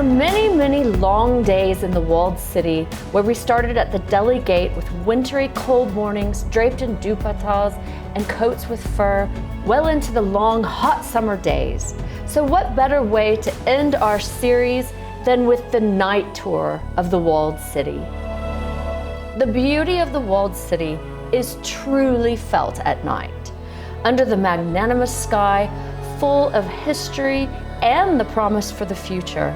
many, many long days in the walled city, where we started at the Delhi gate with wintry cold mornings draped in dupattas and coats with fur, well into the long hot summer days. So what better way to end our series than with the night tour of the walled city? The beauty of the walled city is truly felt at night, under the magnanimous sky, full of history and the promise for the future.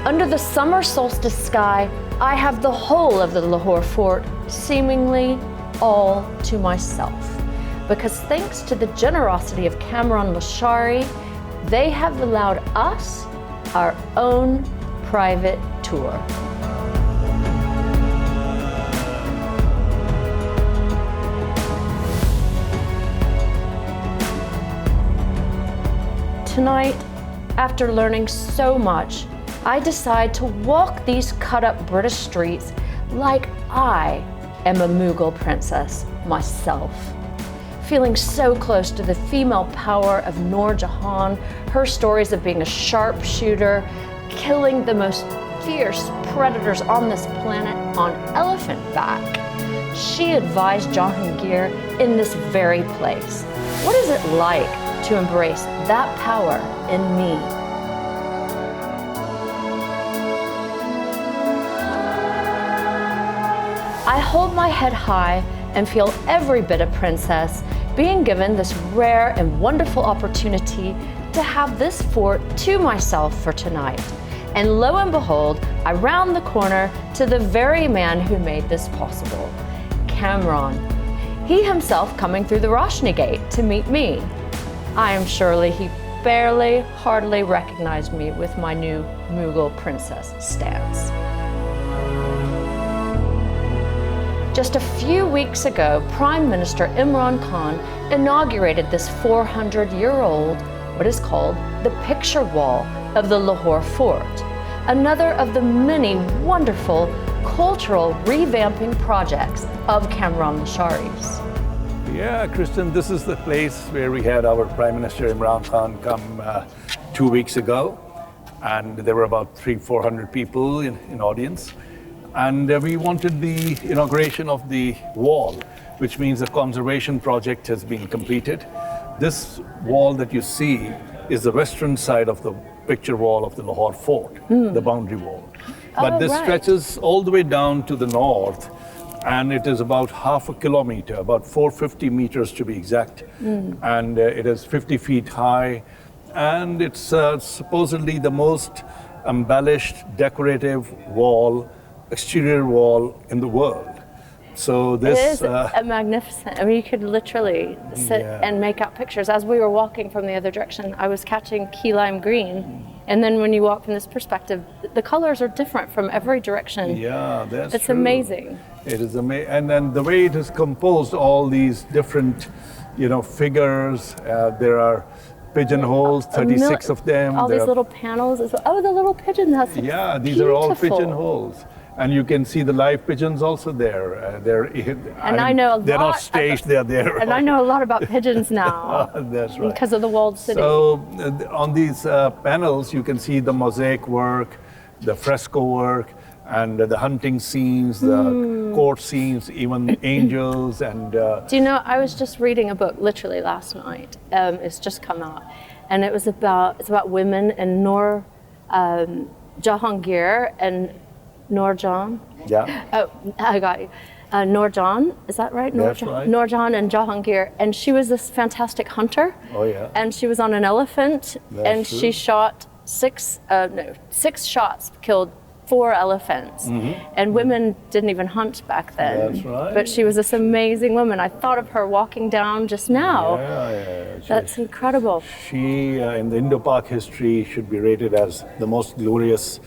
Under the summer solstice sky, I have the whole of the Lahore fort seemingly all to myself, because thanks to the generosity of Kamran Lashari, they have allowed us our own private tour. Tonight, after learning so much, I decide to walk these cut-up British streets like I am a Mughal princess myself. Feeling so close to the female power of Noor Jahan, her stories of being a sharpshooter, killing the most fierce predators on this planet on elephant back. She advised Jahangir in this very place. What is it like to embrace that power in me? I hold my head high and feel every bit a princess, being given this rare and wonderful opportunity to have this fort to myself for tonight. And lo and behold, I round the corner to the very man who made this possible, Kamran. He himself coming through the Roshni gate to meet me. I am surely he barely, hardly recognized me with my new Mughal princess stance. Just a few weeks ago, Prime Minister Imran Khan inaugurated this 400-year-old, what is called the picture wall of the Lahore fort, another of the many wonderful cultural revamping projects of Kamran Lashari's. Yeah, Kirsten, this is the place where we had our Prime Minister Imran Khan come 2 weeks ago, and there were about 300-400 people in audience. And we wanted the inauguration of the wall, which means the conservation project has been completed. This wall that you see is the western side of the picture wall of the Lahore fort, the boundary wall. But this stretches all the way down to the north, and it is about half a kilometer, about 450 meters to be exact. And it is 50 feet high, and it's supposedly the most embellished, decorative wall, exterior wall in the world. So this it is a magnificent. I mean, you could literally sit and make out pictures. As we were walking from the other direction, I was catching key lime green, and then when you walk from this perspective, the colors are different from every direction. Yeah, that's it's true. Amazing. It is amazing, and then the way it is composed, all these different, figures. There are pigeonholes, 36 of them. All these little panels. Oh, the little pigeon. That's these beautiful. are all pigeonholes. And you can see the live pigeons also there. They're not staged, they're there. And I know a lot about pigeons now. That's right. Because of the walled city. So on these panels, you can see the mosaic work, the fresco work, and the hunting scenes, the court scenes, even angels. And do you know, I was just reading a book literally last night. It's just come out. And it's about women and Noor Jahangir and Noor Jahan. Yeah. Oh, I got you. Noor Jahan, is that right? That's right. Noor Jahan and Jahangir, and she was this fantastic hunter. Oh yeah. And she was on an elephant, and true. she shot six shots, killed 4 elephants. And women didn't even hunt back then. That's right. But she was this amazing woman. I thought of her walking down just now. Yeah. That's incredible. She, in the Indo-Pak history, should be rated as the most glorious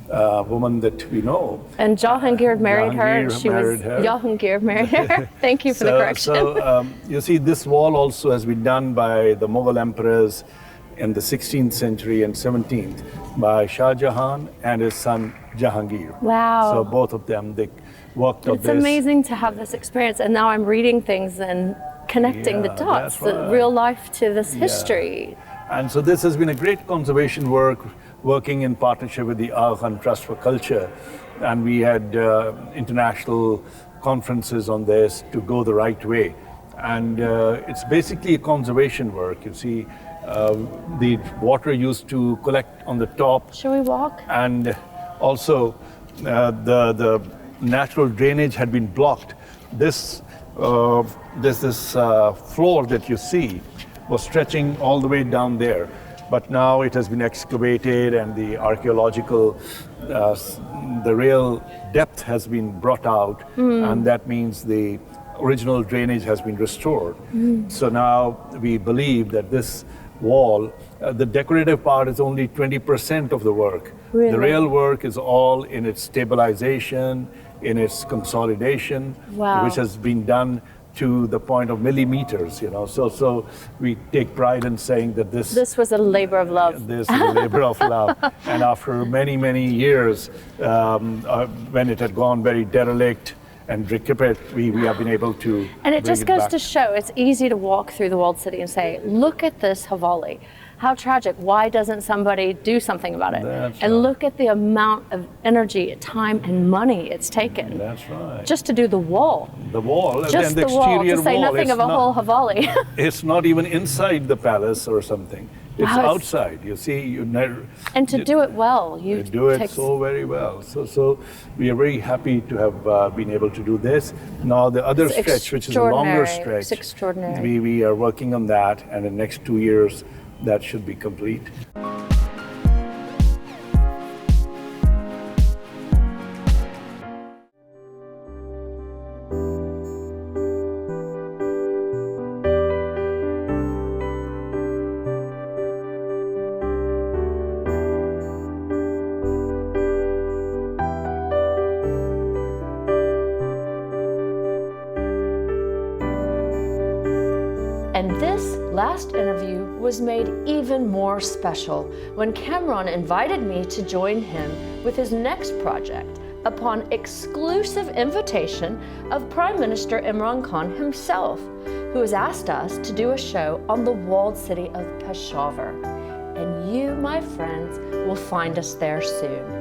woman that we know. And Jahangir married her, and she was Jahangir married her. Thank you for the correction. So you see, this wall also has been done by the Mughal emperors in the 16th century and 17th by Shah Jahan and his son Jahangir. Wow. So both of them, they worked on this. It's amazing to have this experience, and now I'm reading things and connecting the dots, the real life to this history. And so this has been a great conservation work, working in partnership with the Aga Khan Trust for Culture. And we had international conferences on this to go the right way. And it's basically a conservation work. You see, the water used to collect on the top. Shall we walk? And also, the natural drainage had been blocked. This floor that you see was stretching all the way down there. But now it has been excavated, and the archaeological, the real depth has been brought out, and that means the original drainage has been restored. So now we believe that this wall, the decorative part is only 20% of the work. Really? The real work is all in its stabilization, in its consolidation, Wow. which has been done to the point of millimeters, you know. So we take pride in saying that this was a labor of love. this is a labor of love. And after many, many years, when it had gone very derelict and decrepit, we have been able to And it bring just goes back. to show it's easy to walk through the walled city and say, look at this Havali. How tragic. Why doesn't somebody do something about it? That's and right. look at the amount of energy, time, and money it's taken That's right. just to do the wall. The wall, Just and the the wall, exterior to say wall. nothing It's of a not- whole Havali. It's not even inside the palace or something. It's Wow, it's- outside. You see, you never. And to do it well, you They do it take- so very well. So we are very happy to have been able to do this. Now the other It's stretch, which is a longer extraordinary. stretch, It's extraordinary. we are working on that, and in the next 2 years, that should be complete. And this last interview was made even more special when Cameron invited me to join him with his next project upon exclusive invitation of Prime Minister Imran Khan himself, who has asked us to do a show on the walled city of Peshawar. And you, my friends, will find us there soon.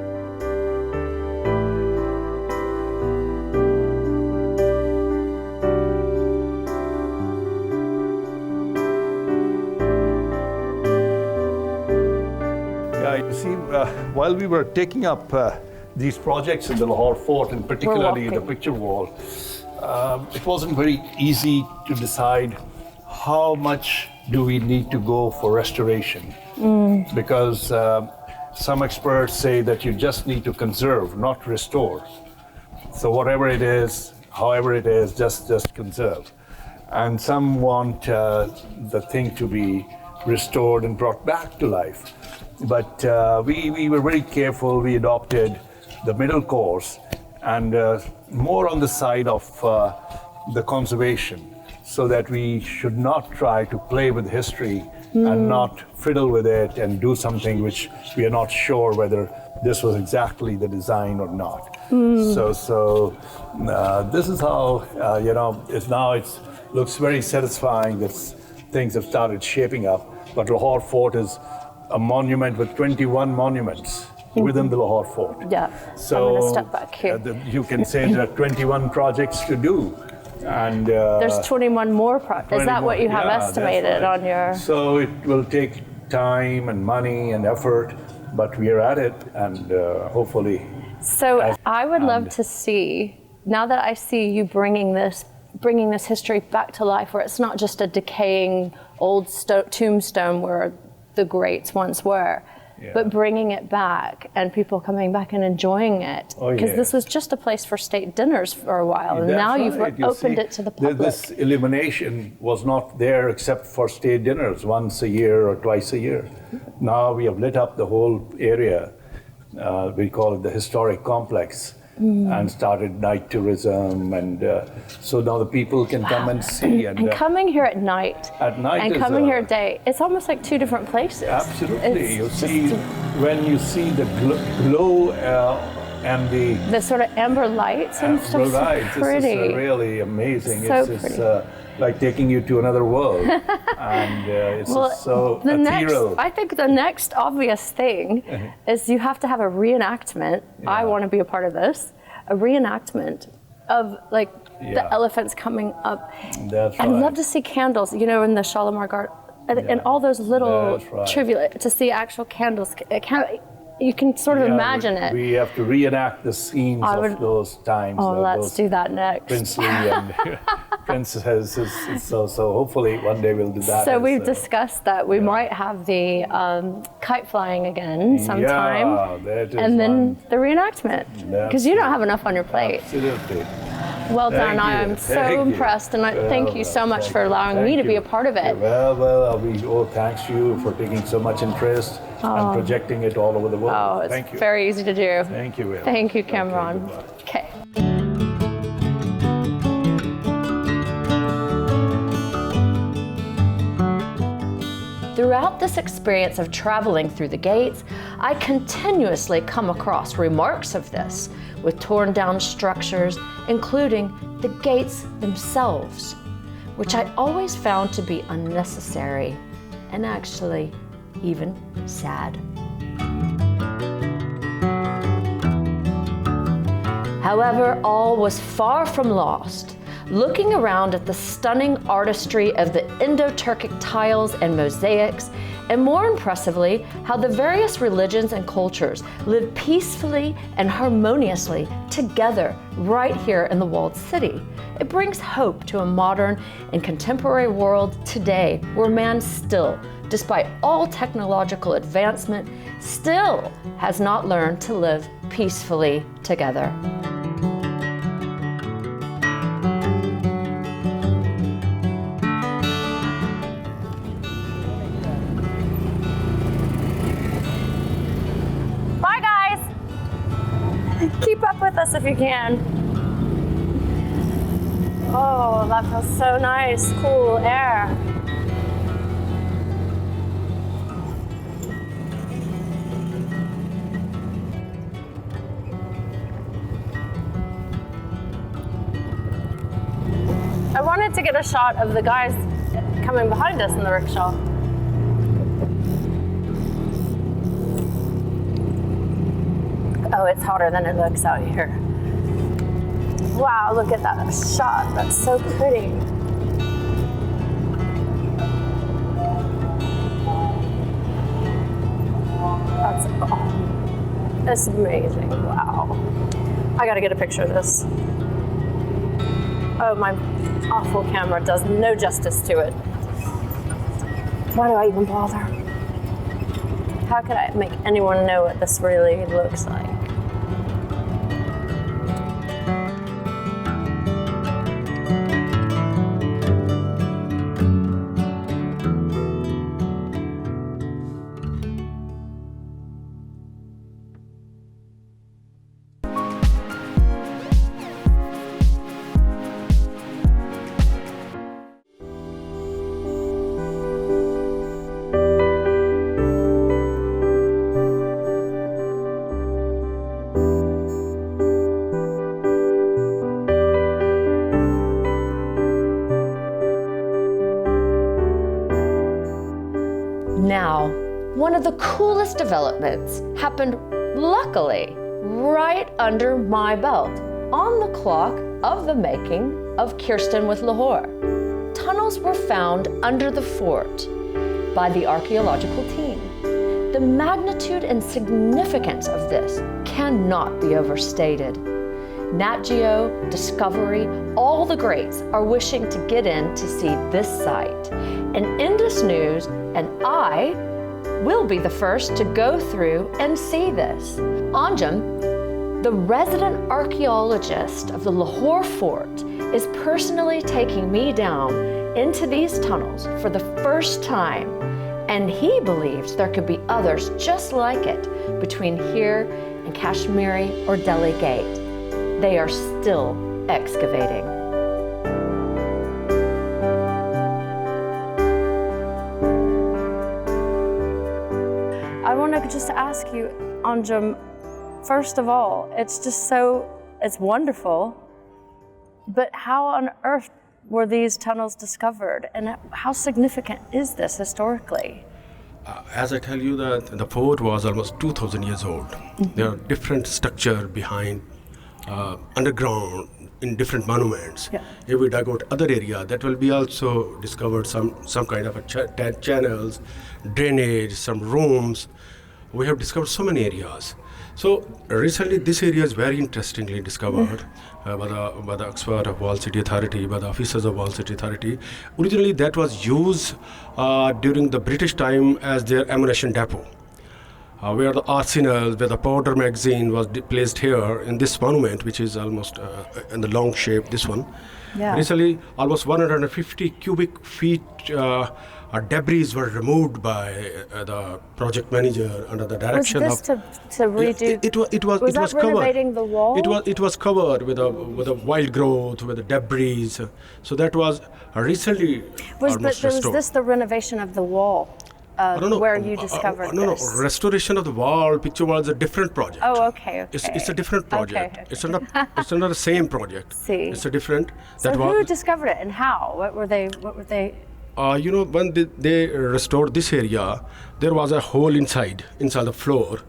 Yeah, you see, while we were taking up these projects in the Lahore Fort, and particularly the walking. picture wall, it wasn't very easy to decide how much do we need to go for restoration. Because some experts say that you just need to conserve, not restore. So whatever it is, however it is, just conserve. And some want the thing to be restored and brought back to life. But we were very careful. We adopted the middle course, and more on the side of the conservation, so that we should not try to play with history and not fiddle with it and do something which we are not sure whether this was exactly the design or not. So this is how, it looks very satisfying that things have started shaping up. But Lahore Fort is a monument with 21 monuments within the Lahore Fort. Yeah, So I'm gonna step back here. You can say there are 21 projects to do. And There's 21 more projects. Is that what you have yeah, that's estimated right. on your... So it will take time and money and effort, but we are at it, and hopefully. So I would love to see, now that I see you bringing this history back to life, where it's not just a decaying old tombstone where the greats once were, but bringing it back and people coming back and enjoying it. Because this was just a place for state dinners for a while, and That's now you've right. You opened see, it to the public. This illumination was not there except for state dinners once a year or twice a year. Now we have lit up the whole area. We call it the historic complex. And started night tourism, and so now the people can come and see. And coming here at night, and is coming here at day, it's almost like two different places. Absolutely. It's You see, when you see the glow And the sort of amber lights and stuff. Right, So pretty. This is really amazing. So it's like taking you to another world, and it's just so ethereal. I think the next obvious thing is you have to have a reenactment. Yeah. I want to be a part of this. A reenactment of like the elephants coming up. That's right. I'd love to see candles, you know, in the Shalimar Garden, and all those little trivia, to see actual candles. You can sort of imagine it. We have to reenact the scenes of those times. Oh, let's do that next. Princely and princesses. So hopefully one day we'll do that. So we've discussed that we might have the kite flying again sometime. Yeah, that is and then the reenactment. Because you don't have enough on your plate. Absolutely. Well done. I am so impressed, and thank you so much for allowing me to be a part of it. Well, we owe thanks to you for taking so much interest and projecting it all over the world. Oh, it's thank you. Very easy to do. Thank you, Will. Thank you, Cameron. Okay. Throughout this experience of traveling through the gates, I continuously come across remarks of this, with torn down structures, including the gates themselves, which I always found to be unnecessary and actually even sad. However, all was far from lost. Looking around at the stunning artistry of the Indo-Turkic tiles and mosaics, and more impressively, how the various religions and cultures live peacefully and harmoniously together right here in the walled city. It brings hope to a modern and contemporary world today where man still, despite all technological advancement, still has not learned to live peacefully together. Keep up with us if you can. Oh, that feels so nice, cool air. I wanted to get a shot of the guys coming behind us in the rickshaw. Oh, it's hotter than it looks out here. Wow, look at that shot. That's so pretty. That's amazing. Wow. I gotta get a picture of this. Oh, my awful camera does no justice to it. Why do I even bother? How could I make anyone know what this really looks like? Now, one of the coolest developments happened, luckily, right under my belt, on the clock of the making of Kirsten with Lahore. Tunnels were found under the fort by the archaeological team. The magnitude and significance of this cannot be overstated. Nat Geo, Discovery, all the greats are wishing to get in to see this site. And Indus News and I will be the first to go through and see this. Anjum, the resident archaeologist of the Lahore fort, is personally taking me down into these tunnels for the first time, and he believes there could be others just like it between here and Kashmiri or Delhi Gate. They are still excavating. I want to just ask you, Anjum, first of all, it's wonderful, but how on earth were these tunnels discovered, and how significant is this historically? As I tell you, that the fort was almost 2,000 years old. There are different structure behind, underground, in different monuments. Yeah. If we dug out other area, that will be also discovered some kind of a channels, drainage, some rooms. We have discovered so many areas. So recently, this area is very interestingly discovered by the expert of Wall City Authority, by the officers of Wall City Authority. Originally, that was used during the British time as their ammunition depot, where the arsenal, where the powder magazine was placed here in this monument, which is almost in the long shape, this one. Yeah. Recently, almost 150 cubic feet debris were removed by the project manager under the direction was this to redo? It was that covered. renovating the wall? It was covered with a wild growth, with the debris. So that was recently Was restored. this the renovation of the wall? Where you discovered no, this? No, restoration of the wall, picture wall is a different project. Oh, okay. It's a different project. Okay. It's not the same project. See. It's a different. So who discovered it and how? What were they? When they restored this area, there was a hole inside the floor.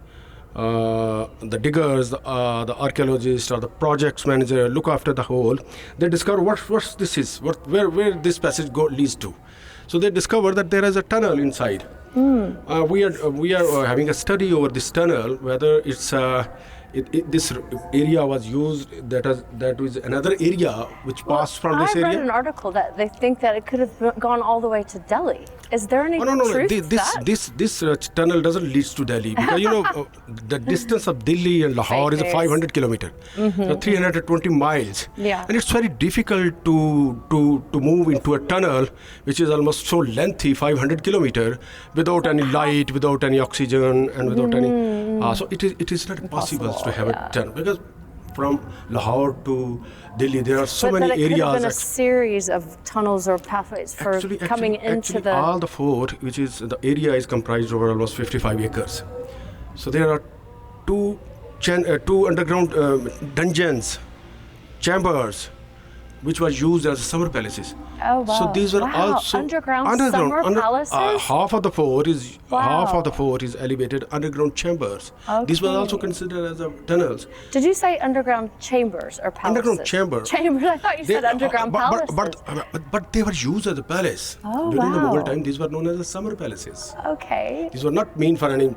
The diggers, the archaeologists, or the projects manager look after the hole. They discover what this is, where this passage leads to. So they discovered that there is a tunnel inside. We are having a study over this tunnel, whether it's this area was used. That was another area which passed from this area. I read an article that they think that it could have gone all the way to Delhi. Is there any truth to that? This tunnel doesn't lead to Delhi, because the distance of Delhi and Lahore is 500 kilometers, so 320 miles. Yeah. And it's very difficult to move into a tunnel which is almost so lengthy, 500 kilometers, without any light, without any oxygen, and without any. So it is not possible to have a tunnel, because from Lahore to Delhi, there are so many it areas. Could have been a series of tunnels or pathways for coming into the. All the fort, which is the area, is comprised over almost 55 acres. So there are two underground dungeons, chambers, which were used as summer palaces. Oh wow! So these were also underground summer palaces. Half of the fort is elevated underground chambers. Okay. These were also considered as tunnels. Did you say underground chambers or palaces? Underground chambers. Chambers. I thought you said underground palaces. But they were used as a palace. Oh, during the wow. Mughal time. These were known as the summer palaces. Okay. These were not meant for any.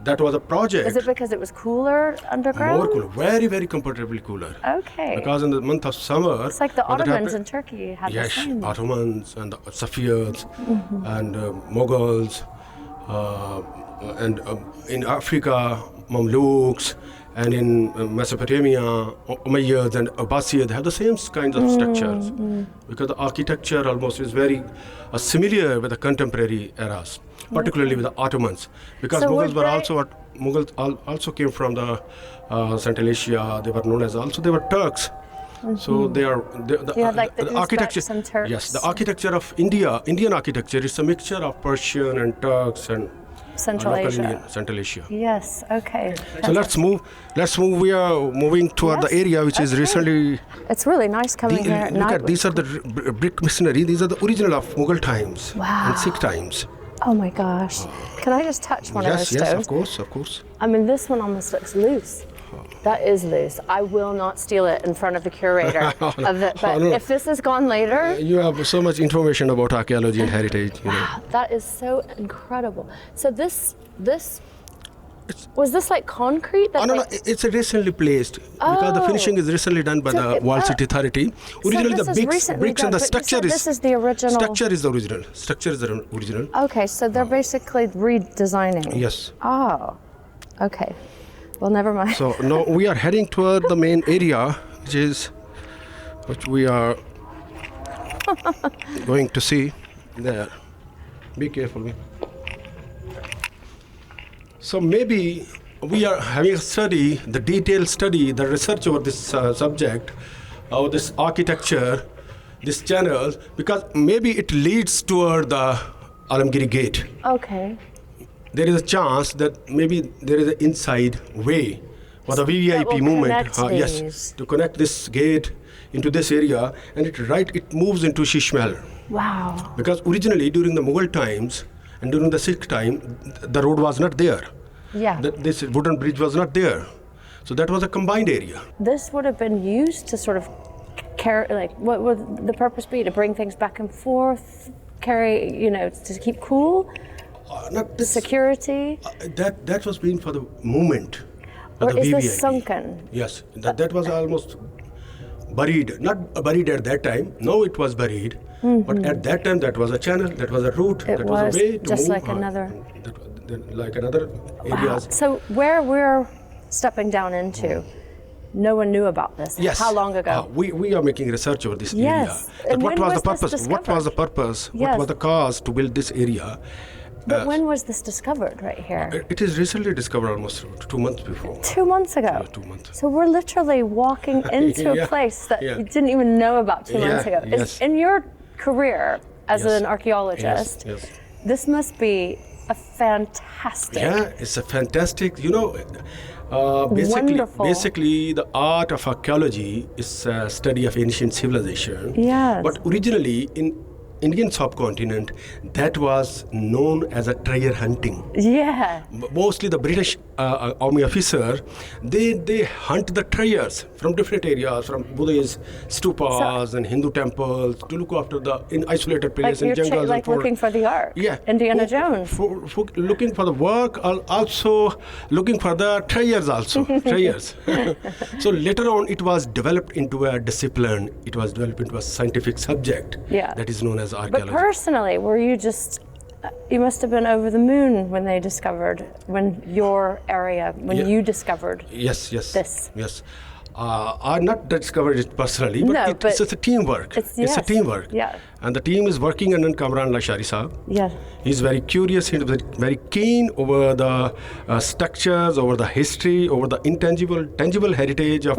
That was a project. Is it because it was cooler underground? More cooler, very, very comfortably cooler. Okay. Because in the month of summer, it's like the Ottomans in Turkey had the same. Yes, Ottomans and the Safavids and Mughals, and in Africa, Mamluks, and in Mesopotamia, Umayyads and Abbasids have the same kinds of structures, because the architecture almost is very similar with the contemporary eras, particularly with the Ottomans, because Mughals also came from the Central Asia. They were known as they were Turks. So they are the architecture. And Turks. Yes, the architecture of Indian architecture is a mixture of Persian and Turks and Central Asia. Central Asia. Yes. Okay. So let's move. We are moving toward the area which is recently. It's really nice coming here at night. Look at these are the brick masonry. These are the original of Mughal times and Sikh times. Oh my gosh! Can I just touch one of those stones? Yes, of course. I mean, this one almost looks loose. That is loose. I will not steal it in front of the curator of it. But if this is gone later, you have so much information about archaeology and heritage. Wow, that is so incredible. So this was this like concrete? No, it's recently placed because the finishing is recently done by the Wall City Authority. Originally, so the bricks and the structure is. This is the original. Structure is the original. Okay, so they're basically redesigning. Yes. Oh, okay. Well, never mind. So now we are heading toward the main area, which we are going to see there. Be careful. So maybe we are having a study, the detailed study, the research over this subject, over this architecture, this channel, because maybe it leads toward the Alamgiri Gate. Okay. There is a chance that maybe there is an inside way for the That VVIP will movement. connect Yes, these. to connect this gate into this area, and it moves into Shish Mahal. Wow. Because originally during the Mughal times and during the Sikh time, the road was not there. Yeah. This wooden bridge was not there. So that was a combined area. This would have been used to sort of carry, like, what would the purpose be? To bring things back and forth, carry, to keep cool? Not this, Security? that was being for the movement. For Or the is VVIP. this sunken? Yes, that was almost buried. Not buried at that time. No, it was buried. But at that time, that was a channel, that was a route, It that was a way to just move. like another. Like another Wow. areas. So where we're stepping down into, no one knew about this. Yes. How long ago? We are making research over this Yes. area. But And what when was the was this purpose? What was the purpose? Yes. What was the cause to build this area? But when was this discovered right here? It is recently discovered almost 2 months before. 2 months ago. Yeah, 2 months. So we're literally walking into Yeah, a place that yeah. you didn't even know about 2 months Yeah, ago. yes. In your career as Yes. an archaeologist, Yes. this must be a fantastic. Yeah, it's a fantastic, Wonderful. basically the art of archaeology is a study of ancient civilization. Yes. But originally in Indian subcontinent, that was known as a treasure hunting. Yeah. Mostly the British army officer, they hunt the treasures from different areas, from Buddhist stupas and Hindu temples, to look after in isolated Like places in you're jungles. like looking for the ark. Yeah. Indiana Jones. For looking for the work, also looking for the treasures also. Treasures. So later on, it was developed into a discipline. It was developed into a scientific subject. Yeah. That is known as But archaeology. personally, were you just, you must have been over the moon when they discovered, when Yeah. you discovered. Yes. This. Yes. I not discovered it personally, but, No, it's a teamwork. it's- It's a yes, teamwork. yeah. And the team is working under Kamran Lashari Saab. Yeah. He's very curious, he's very keen over the structures, over the history, over the tangible heritage of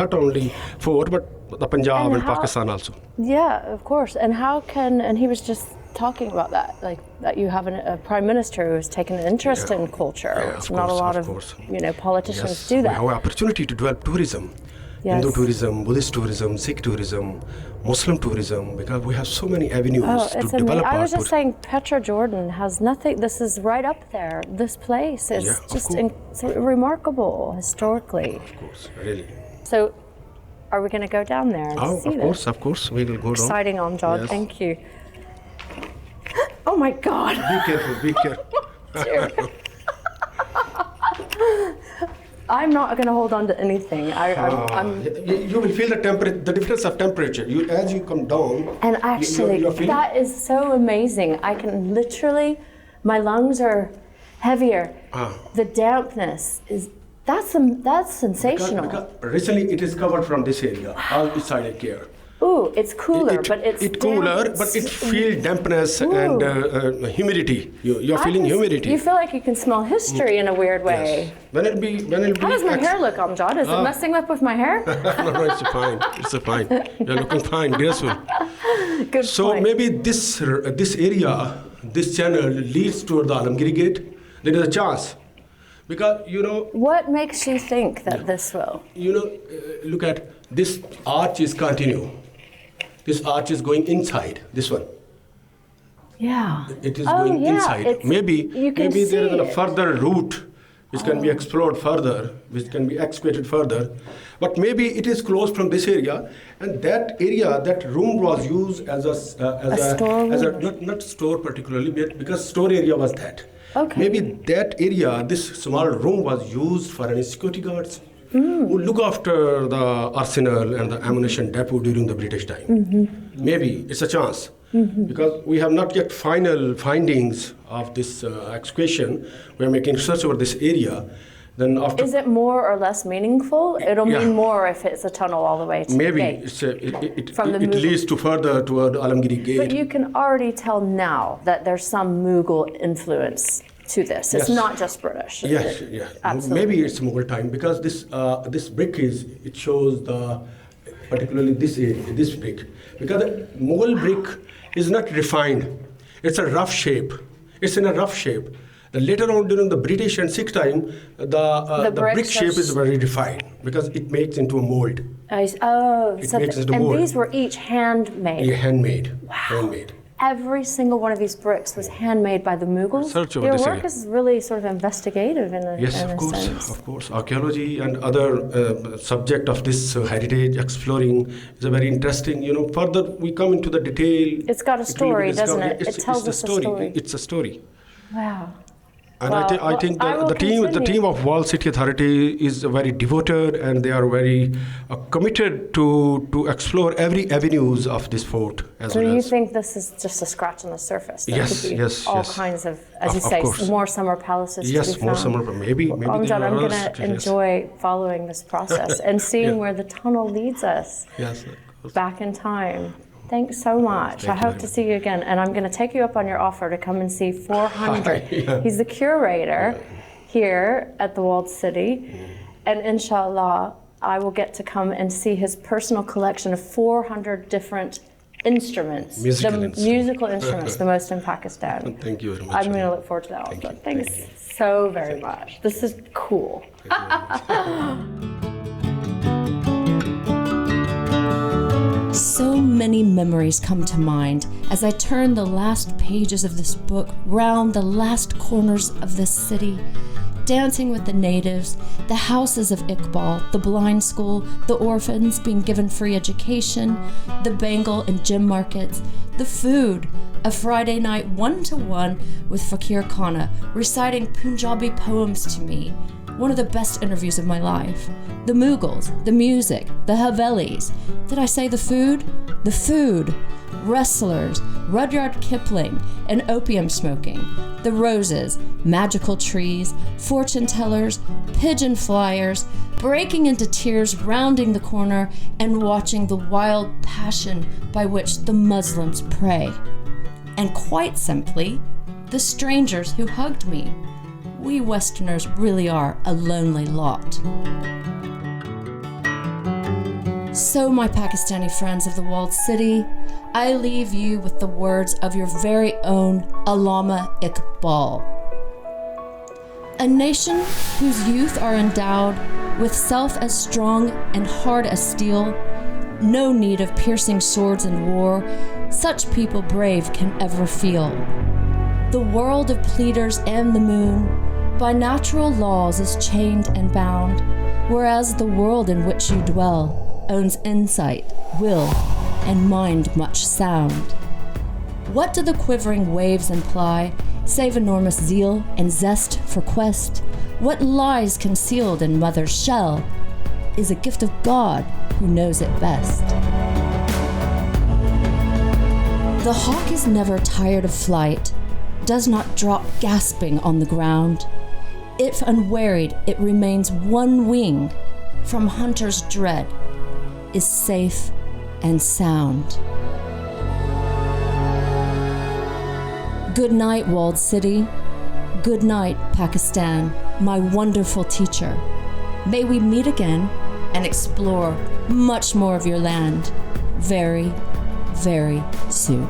not only fort, but the Punjab And and how- Pakistan also. Yeah, of course. And and he was just talking about that, like that you have a prime minister who has taken an interest in culture. Yeah, It's of not a course, lot of of, course. politicians Yes, do we that. have an opportunity to develop tourism. Yes. Hindu tourism, Buddhist tourism, Sikh tourism, Muslim tourism, because we have so many avenues Oh, to it's develop amazing. I our was just tourism. saying, Petra Jordan has nothing. This is right up there. This place is Yeah, of just course. so remarkable historically. Of course, really. So, are we going to go down there and Oh, see this? of course, we will go down. Exciting, Amjad. Yes. Thank you. Oh my God. Be careful, be careful. I'm not going to hold on to anything. I'm You will feel the difference of temperature. As you come down. And actually, you're feeling- that is so amazing. I can literally, my lungs are heavier. The dampness that's sensational. Because recently it is covered from this area, all beside here. Ooh, it's cooler, but it's cooler, damp. but it feels dampness Ooh. and humidity. You're feeling humidity. You feel like you can smell history in a weird way. Yes. When it be. How does my hair look, Amjad? Is it messing up with my hair? No, it's fine. It's fine. You're looking fine, graceful. Good So point. maybe this area, this channel leads toward the Alamgiri gate. There is a chance, because What makes you think that this will? look at this arch is continue. This arch is going inside. This one. Yeah. It is Oh, going yeah, inside. it's- Maybe you can there is see a it. further route which can be explored further, which can be excavated further. But maybe it is closed from this area, and that area, that room was used as a storeroom? not store particularly, but because store area was that. Okay. Maybe that area, this small room was used for any security guards who look after the arsenal and the ammunition depot during the British time. Maybe it's a chance. Because we have not yet final findings of this excavation. We are making research over this area. Then after Is it more or less meaningful? It'll Yeah. mean more if it's a tunnel all the way to maybe the gate. From the it Mughal- leads to further toward Alamgiri gate. But you can already tell now that there's some Mughal influence to this. It's Yes. not just British. Yes, yeah. Absolutely. Maybe it's Mughal time, because this brick it shows particularly this brick, because the Mughal brick is not refined. It's a rough shape. It's in a rough shape. Later on, during the British and Sikh time, the brick bricks shape is very refined because it makes into a mold. Makes into mold. These were each handmade. Yeah, handmade. Wow. Handmade. Every single one of these bricks was handmade by the Mughals. Search over Your this work area. is really sort of investigative in a Yes, in of a course, sense. of course. Archaeology and other subject of this heritage exploring is a very interesting. Further we come into the detail. It's got a story, doesn't it? It tells us a story. It's a story. Wow. And Well, I think I will the continue. team of Wall City Authority is very devoted, and they are very committed to explore every avenues of this fort as So well you as. think this is just a scratch on the surface? There Yes, could be yes, all yes. kinds of, as you Of say, course. more summer palaces to Yes, be more found. summer. Maybe there Amjad, are I'm others. going to Yes. enjoy following this process and seeing Yeah. where the tunnel leads us Yes. Of course. back in time. Thanks so much. Thank I you hope very to much. see you again. And I'm going to take you up on your offer to come and see 400. Yeah. He's the curator here at the Walled City. And inshallah, I will get to come and see his personal collection of 400 different instruments. Musical Musical instruments, the most in Pakistan. Thank you very much. I'm going to look forward to that Thank also. you. Thanks Thank you. so very much. This is cool. So many memories come to mind as I turn the last pages of this book round the last corners of this city, dancing with the natives, the houses of Iqbal, the blind school, the orphans being given free education, the Bengal and gym markets, the food, a Friday night one-to-one with Fakir Khana reciting Punjabi poems to me, one of the best interviews of my life. The Mughals, the music, the Havelis. Did I say the food? The food. Wrestlers, Rudyard Kipling, and opium smoking. The roses, magical trees, fortune tellers, pigeon flyers, breaking into tears rounding the corner and watching the wild passion by which the Muslims pray. And quite simply, the strangers who hugged me. We Westerners really are a lonely lot. So, my Pakistani friends of the Walled City, I leave you with the words of your very own Allama Iqbal. A nation whose youth are endowed with self as strong and hard as steel, no need of piercing swords and war, such people brave can ever feel. The world of pleaders and the moon, by natural laws is chained and bound, whereas the world in which you dwell owns insight, will, and mind much sound. What do the quivering waves imply, save enormous zeal and zest for quest? What lies concealed in mother's shell is a gift of God who knows it best. The hawk is never tired of flight, does not drop gasping on the ground. If unwearied, it remains one wing from hunter's dread, is safe and sound. Good night, Walled City. Good night, Pakistan, my wonderful teacher. May we meet again and explore much more of your land very, very soon.